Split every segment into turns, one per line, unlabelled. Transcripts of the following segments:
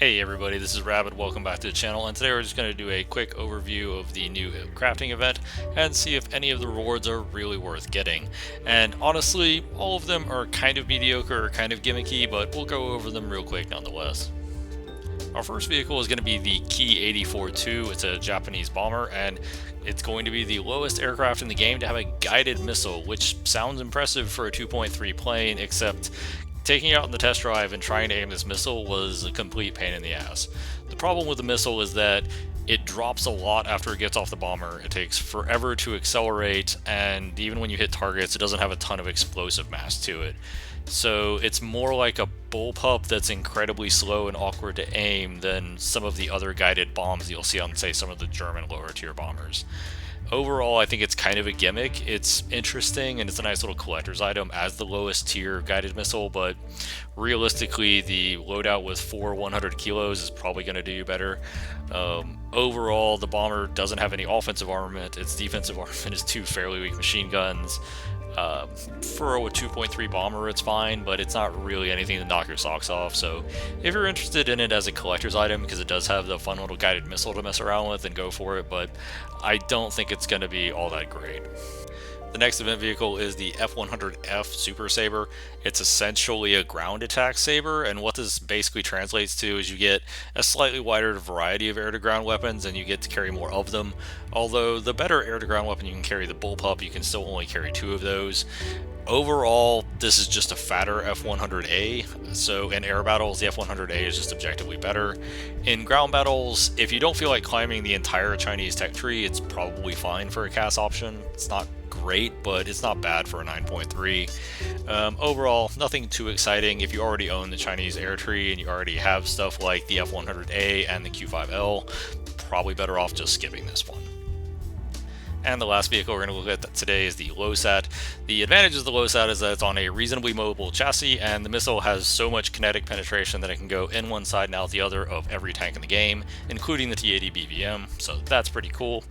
Hey everybody, this is Rabbit. Welcome back to the channel, and today we're just going to do a quick overview of the new crafting event and see if any of the rewards are really worth getting. And honestly, all of them are kind of mediocre or kind of gimmicky, but we'll go over them real quick nonetheless. Our first vehicle is going to be the Ki-84-2. It's a Japanese bomber, and it's going to be the lowest aircraft in the game to have a guided missile, which sounds impressive for a 2.3 plane, except taking it out in the test drive and trying to aim this missile was a complete pain in the ass. The problem with the missile is that it drops a lot after it gets off the bomber. It takes forever to accelerate, and even when you hit targets, it doesn't have a ton of explosive mass to it. So it's more like a bullpup that's incredibly slow and awkward to aim than some of the other guided bombs you'll see on, say, some of the German lower tier bombers. Overall, I think it's kind of a gimmick. It's interesting and it's a nice little collector's item as the lowest tier guided missile, but realistically, the loadout with 100 kilos is probably going to do you better. Overall, the bomber doesn't have any offensive armament. Its defensive armament is two fairly weak machine guns. For a 2.3 bomber, it's fine, but it's not really anything to knock your socks off. So if you're interested in it as a collector's item, because it does have the fun little guided missile to mess around with, then go for it, but I don't think it's going to be all that great. The next event vehicle is the F-100F Super Saber. It's essentially a ground attack saber, and what this basically translates to is you get a slightly wider variety of air-to-ground weapons, and you get to carry more of them. Although the better air-to-ground weapon you can carry, the Bullpup, you can still only carry two of those. Overall, this is just a fatter F-100A, so in air battles, the F-100A is just objectively better. In ground battles, if you don't feel like climbing the entire Chinese tech tree, it's probably fine for a CAS option. It's not great, but it's not bad for a 9.3. Overall, nothing too exciting. If you already own the Chinese air tree and you already have stuff like the F-100A and the Q5L, probably better off just skipping this one. And the last vehicle we're going to look at today is the Lowsat. The advantage of the Lowsat is that it's on a reasonably mobile chassis, and the missile has so much kinetic penetration that it can go in one side and out the other of every tank in the game, including the T-80 BVM, so that's pretty cool.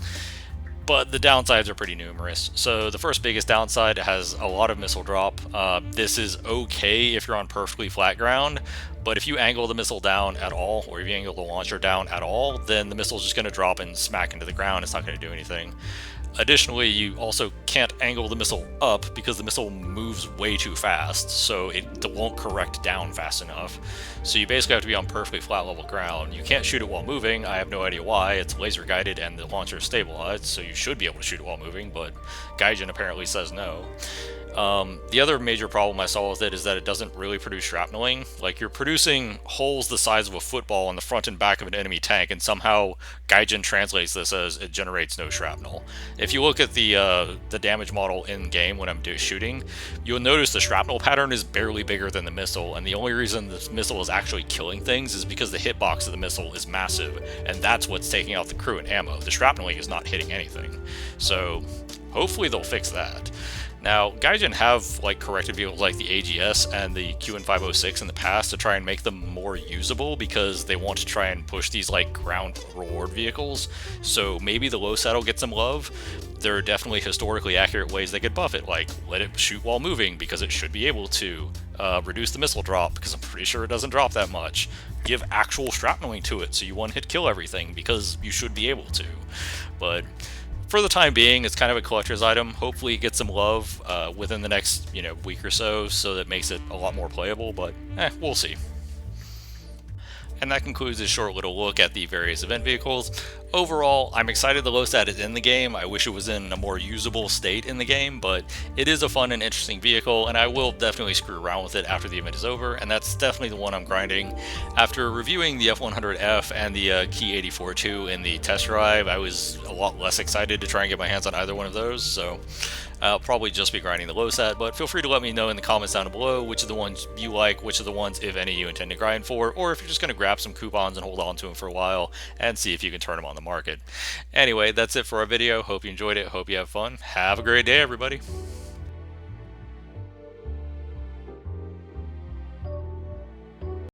But the downsides are pretty numerous. So the first biggest downside, it has a lot of missile drop. This is okay if you're on perfectly flat ground, but if you angle the missile down at all, or if you angle the launcher down at all, then the missile's just going to drop and smack into the ground. It's not going to do anything. Additionally, you also can't angle the missile up because the missile moves way too fast, so it won't correct down fast enough. So you basically have to be on perfectly flat level ground. You can't shoot it while moving. I have no idea why. It's laser guided and the launcher is stabilized, so you should be able to shoot it while moving, but Gaijin apparently says no. The other major problem I saw with it is that it doesn't really produce shrapneling. Like, you're producing holes the size of a football on the front and back of an enemy tank, and somehow Gaijin translates this as it generates no shrapnel. If you look at the damage model in game when I'm shooting, you'll notice the shrapnel pattern is barely bigger than the missile, and the only reason this missile is actually killing things is because the hitbox of the missile is massive, and that's what's taking out the crew and ammo. The shrapneling is not hitting anything. So hopefully they'll fix that. Now, Gaijin have corrected vehicles like the AGS and the QN506 in the past to try and make them more usable because they want to try and push these ground reward vehicles. So maybe the Lowsat will get some love. There are definitely historically accurate ways they could buff it, like let it shoot while moving because it should be able to, reduce the missile drop because I'm pretty sure it doesn't drop that much. Give actual shrapneling to it so you one hit kill everything because you should be able to. But for the time being, it's kind of a collector's item. Hopefully it gets some love within the next week or so that makes it a lot more playable, but we'll see. And that concludes this short little look at the various event vehicles. Overall, I'm excited the Lowsat is in the game. I wish it was in a more usable state in the game, but it is a fun and interesting vehicle, and I will definitely screw around with it after the event is over, and that's definitely the one I'm grinding. After reviewing the F-100F and the Ki-84-2 in the test drive, I was a lot less excited to try and get my hands on either one of those, so I'll probably just be grinding the Lowsat, but feel free to let me know in the comments down below which of the ones you like, which of the ones, if any, you intend to grind for, or if you're just going to grab some coupons and hold on to them for a while and see if you can turn them on the market. Anyway, that's it for our video. Hope you enjoyed it. Hope you have fun. Have a great day, everybody.